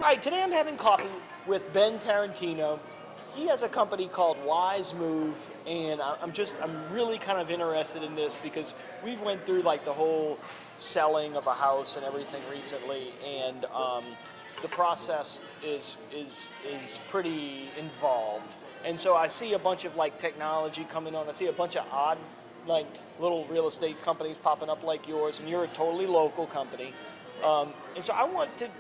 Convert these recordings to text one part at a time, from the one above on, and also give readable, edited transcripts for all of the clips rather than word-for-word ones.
All right, today I'm having coffee with Ben Tarantino. He has a company called Wise Move, and I'm really kind of interested in this because we've went through like the whole selling of a house and everything recently, and the process is pretty involved. And so I see a bunch of like technology coming on. I see a bunch of odd like little real estate companies popping up like yours, and you're a totally local company. And so I want to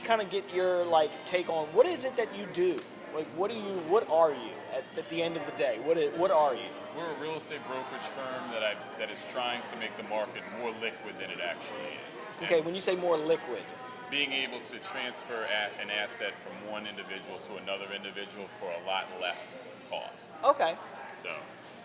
kind of get your like take on what is it that you do? Like what are you at the end of the day? What are you? We're a real estate brokerage firm that is trying to make the market more liquid than it actually is. Okay, when you say more liquid. Being able to transfer an asset from one individual to another individual for a lot less cost. Okay. So.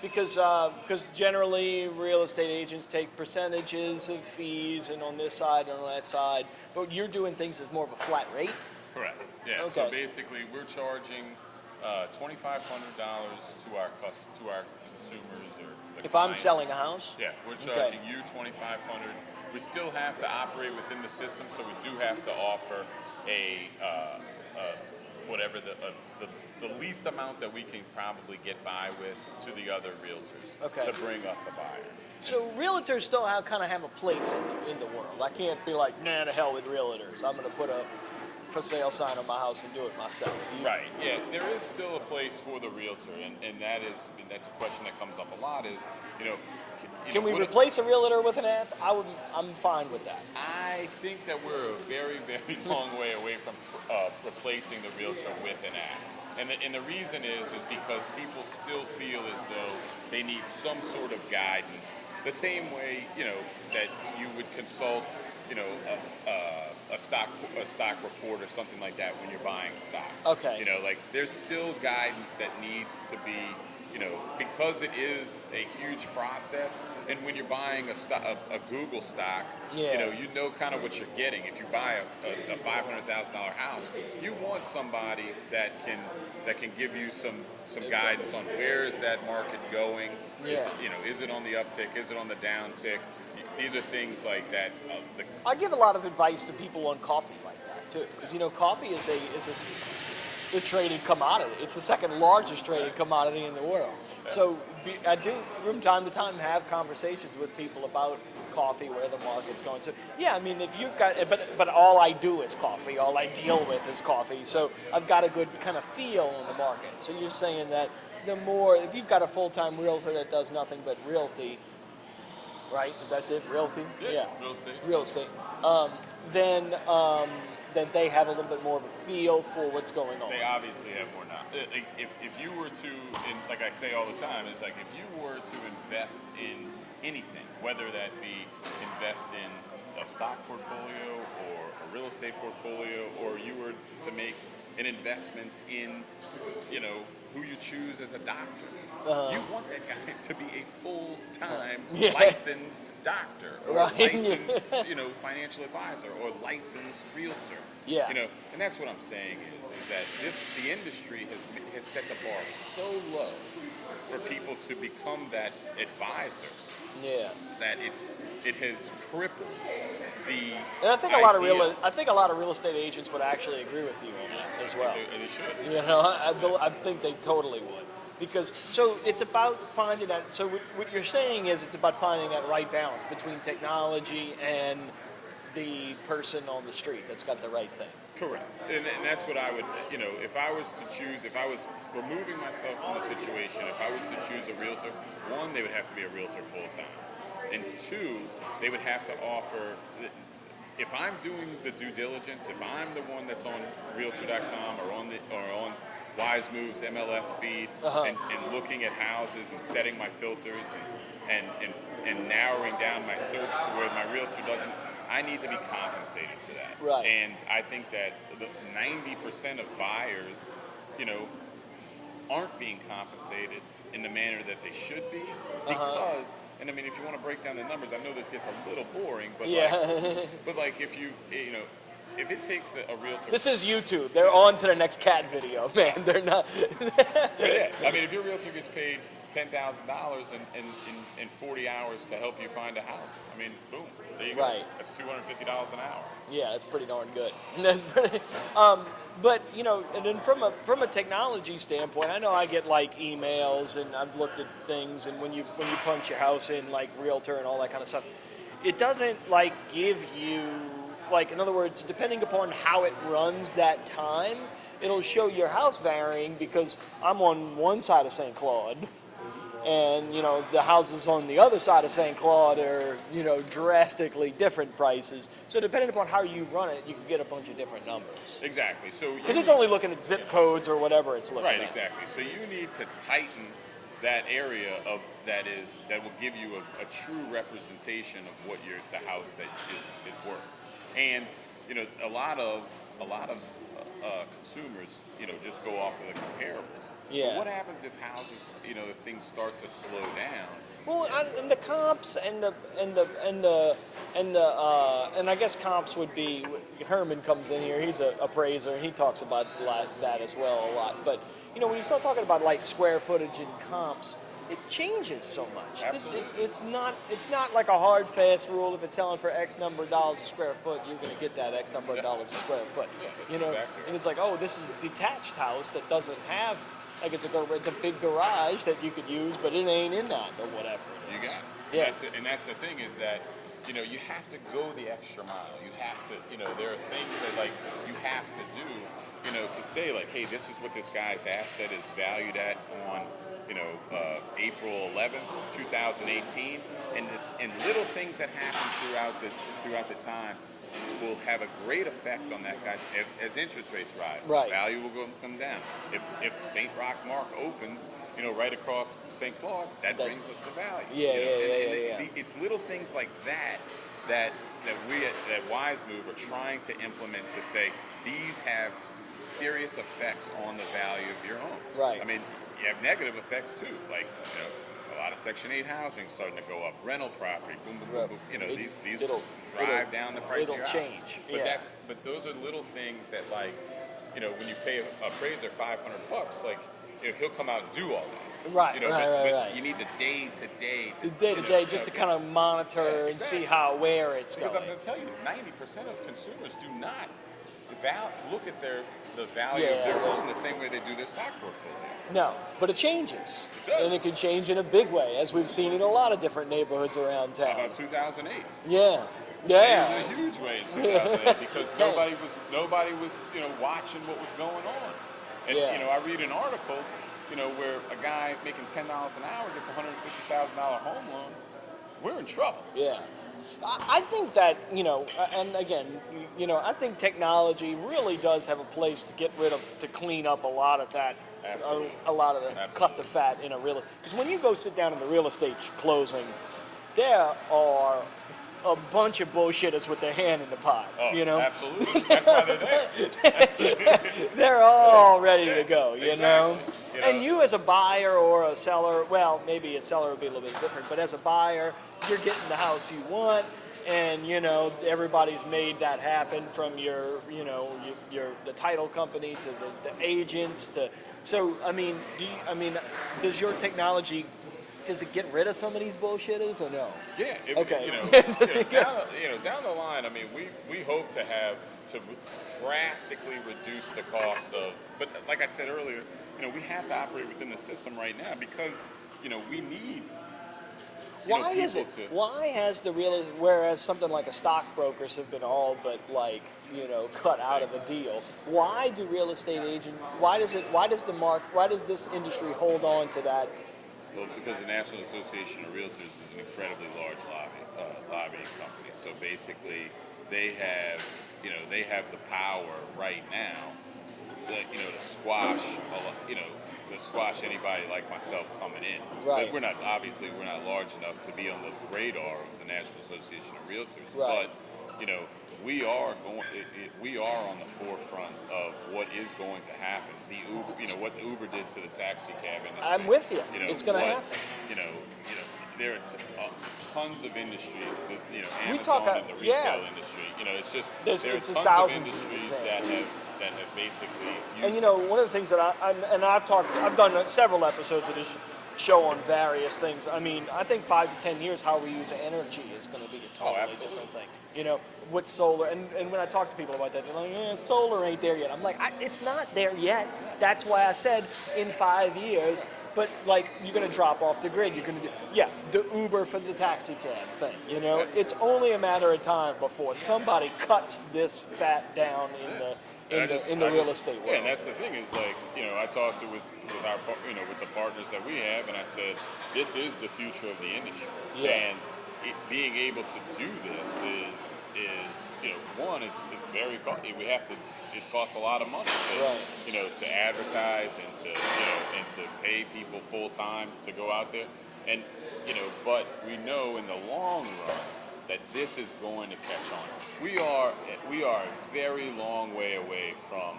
Because generally real estate agents take percentages of fees and on this side and on that side, but you're doing things as more of a flat rate? Correct. Yeah. Okay. So basically, we're charging $2,500 to our consumers or the If clients. I'm selling a house? Yeah, we're charging you $2,500. We still have to operate within the system, so we do have to offer whatever the least amount that we can probably get by with to the other realtors to bring us a buyer. So realtors still kind of have a place in the world. I can't be like, nah, to hell with realtors. I'm going to put a for sale sign on my house and do it myself. Right. Yeah. There is still a place for the realtor, and that's a question that comes up a lot. Is can we replace a realtor with an app? I'm fine with that. I think that we're a very, very long way away from replacing the realtor with an app. And the reason is because people still feel as though they need some sort of guidance. The same way, that you would consult, a stock report or something like that when you're buying stock. Okay. There's still guidance that needs to be, because it is a huge process. And when you're buying a Google stock, you know kind of what you're getting. If you buy a $500,000 house, you want somebody that can give you some guidance on where is that market going. Yeah. Is it on the uptick? Is it on the downtick? These are things like that. I give a lot of advice to people on coffee like that too, because coffee is a traded commodity. It's the second largest traded commodity in the world. So I do from time to time have conversations with people about coffee, where the market's going. So yeah, I mean, if you've got, but all I do is coffee. All I deal with is coffee. So I've got a good kind of feel on the market. So you're saying that if you've got a full-time realtor that does nothing but realty, right? Is that it? Realty? Yeah. Real estate. Real estate. Then they have a little bit more of a feel for what's going on. They obviously have more now. If you were to, like I say all the time, it's like if you were to invest in anything, whether that be invest in a stock portfolio or a real estate portfolio, or you were to make an investment in, who you choose as a doctor. You want that guy to be a full-time licensed doctor, or licensed, financial advisor, or licensed realtor. Yeah. And that's what I'm saying is that the industry has set the bar so low for people to become that advisor. Yeah. That it has crippled the. And I think a lot of real estate agents would actually agree with you on that as well. And they should. I think they totally would. Because it's about finding that. So what you're saying is it's about finding that right balance between technology and the person on the street that's got the right thing. Correct. And that's what I would, if I was to choose, if I was removing myself from the situation, if I was to choose a realtor, one, they would have to be a realtor full-time. And two, they would have to offer, if I'm doing the due diligence, if I'm the one that's on Realtor.com or on Wise Move's MLS feed and looking at houses and setting my filters and narrowing down my search to where my realtor doesn't, I need to be compensated for that. Right. And I think that 90% of buyers, aren't being compensated in the manner that they should be because, and I mean, if you want to break down the numbers, I know this gets a little boring, but if it takes a realtor... This is YouTube. They're on to the next cat video, man. They're not... Yeah. I mean, if your realtor gets paid $10,000 in 40 hours to help you find a house. I mean, boom, there you go. Right. That's $250 an hour. Yeah, that's pretty darn good. That's pretty. But and then from a technology standpoint, I know I get like emails, and I've looked at things, and when you punch your house in, like realtor and all that kind of stuff, it doesn't like give you, like, in other words, depending upon how it runs that time, it'll show your house varying, because I'm on one side of St. Claude, and the houses on the other side of St. Claude are drastically different prices. So depending upon how you run it, you can get a bunch of different numbers. Exactly. So Because it's only looking at zip codes or whatever it's looking right, at. exactly. So you need to tighten that area of that will give you a true representation of what the house that is worth. And a lot of consumers just go off of the comparables. Yeah. But what happens if houses, if things start to slow down? Well, and the comps and I guess comps would be, Herman comes in here. He's a appraiser, and he talks about that as well a lot. But when you start talking about like square footage and comps, it changes so much. Absolutely. It's not like a hard fast rule. If it's selling for X number of dollars a square foot, you're going to get that X number of dollars a square foot. Yeah, that's exactly And it's like, oh, this is a detached house that doesn't have, like, it's a big garage that you could use, but it ain't in that or whatever. You got it. Yeah. And that's the thing, is that you have to go the extra mile. You have to, there are things that like you have to do, to say like, hey, this is what this guy's asset is valued at on April 11th, 2018, and little things that happen throughout the time will have a great effect on that guy's, as interest rates rise. Right. Value will come down. If St. Roch Mark opens, right across St. Claude, that brings us the value. Yeah. It's little things like that we at Wise Move are trying to implement to say these have serious effects on the value of your home. Right. I mean, you have negative effects too, like a lot of Section 8 housing starting to go up, rental property, boom, boom, boom, boom. These drive down the price of your house. It'll change. But those are little things that, like, when you pay a appraiser $500, like, he'll come out and do all that. Right, but you need the day-to-day. The day-to-day, just to kind of monitor and see where it's because going. I'm going to tell you, 90% of consumers do not look at the value of their home the same way they do their stock portfolio. No, but it changes. It does. And it can change in a big way, as we've seen in a lot of different neighborhoods around town. How about 2008? Yeah. In a huge way in 2008 because nobody was watching what was going on. And I read an article where a guy making $10 an hour gets a $150,000 home loan. We're in trouble. Yeah. I think that, and again, I think technology really does have a place to to clean up a lot of that. Absolutely. A lot of the cut the fat in a real, because when you go sit down in the real estate closing, there are a bunch of bullshitters with their hand in the pot. Oh, absolutely. That's why they're there. They're all ready to go, Exactly. And you as a buyer or a seller, well, maybe a seller would be a little bit different, but as a buyer, you're getting the house you want, and everybody's made that happen, from your the title company to the agents to. So I mean, does your technology, does it get rid of some of these bullshitters or no? Yeah. Okay. Down the line, I mean, we hope to drastically reduce the cost of. But like I said earlier, we have to operate within the system right now because we need. Why is it? Why has whereas something like a stockbrokers have been all but cut out of the deal? Why do real estate agents? Why does this industry hold on to that? Well, because the National Association of Realtors is an incredibly large lobbying company. So basically, they have the power right now, to squash anybody like myself coming in. Right. But we're not large enough to be on the radar of the National Association of Realtors. Right. But we are on the forefront of what is going to happen. The Uber, what the Uber did to the taxi cab industry. I'm with you. It's going to happen. There are tons of industries that We Amazon talk and the retail industry. It's just there are tons of thousands of industries examples. that have basically used And one of the things that I've done several episodes of this show on various things. I mean, I think 5 to 10 years, how we use energy is going to be a totally absolutely. different thing. You know, with solar, and when I talk to people about that, they're like, solar ain't there yet. I'm like, it's not there yet. That's why I said in 5 years. But like, you're going to drop off the grid. You're going to do, the Uber for the taxi cab thing. You know, it's only a matter of time before somebody cuts this fat down in the real estate world. Yeah, and that's the thing is like, I talked with our, with the partners that we have, and I said, this is the future of the industry. Yeah. And being able to do this is one, it's very costly. It costs a lot of money to advertise and to pay people full time to go out there, and but we know in the long run that this is going to catch on. We are a very long way away from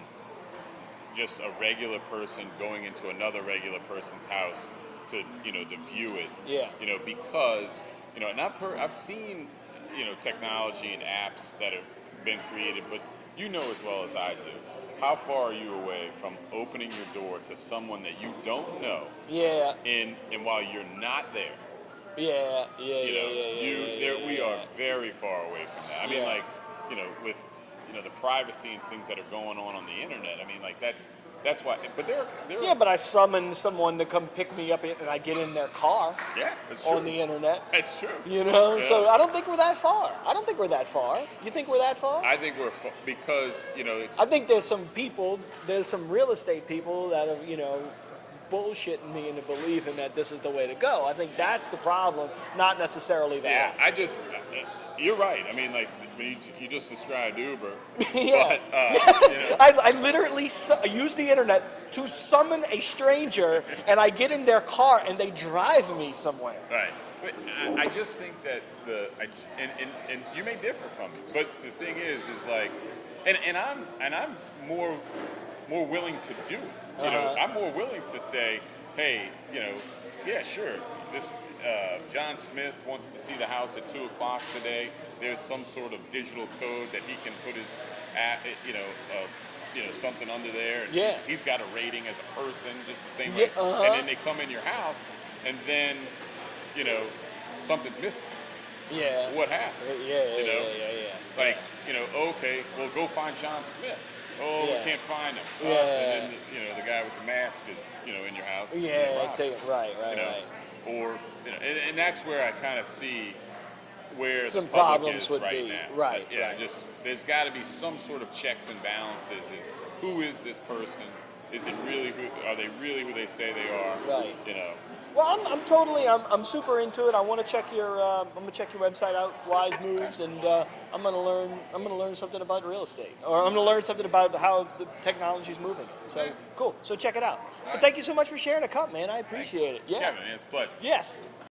just a regular person going into another regular person's house to view it. Yeah. Because and I've seen technology and apps that have been created, but as well as I do, how far are you away from opening your door to someone that you don't know? Yeah. And while you're not there. Yeah. We are very far away from that. I mean, like, with the privacy and things that are going on the internet. I mean, like that's why. But there. Yeah, but I summon someone to come pick me up, and I get in their car. Yeah, that's true. On the internet. That's true. Yeah. So I don't think we're that far. You think we're that far? I think we're because it's. I think there's some real estate people that are bullshitting me into believing that this is the way to go. I think that's the problem, not necessarily that. Yeah, you're right. I mean, like, you just described Uber. Yeah. But, I literally use the internet to summon a stranger, and I get in their car, and they drive me somewhere. Right. But I just think that and you may differ from me, but the thing is like, and I'm more willing to do it. I'm more willing to say, hey, yeah, sure. This John Smith wants to see the house at 2:00 today. There's some sort of digital code that he can put his, something under there. And he's got a rating as a person, just the same way. And then they come in your house, and then, something's missing. Yeah. What happens? Yeah. Like, okay, well, go find John Smith. Oh, we can't find him. And then, the guy with the mask is, in your house. Right. Or, and that's where I kind of see where some the public problems is would right be. now. Right. Just there's got to be some sort of checks and balances. Who is this person? Is it really are they really who they say they are? Right. Well, I'm super into it. I want to check your website out, Wise Moves, and I'm gonna learn something about real estate, or I'm gonna learn something about how the technology's moving. So cool. So check it out. But thank you so much for sharing a cup, man. I appreciate it. Yeah. Kevin, it's a pleasure. Yes.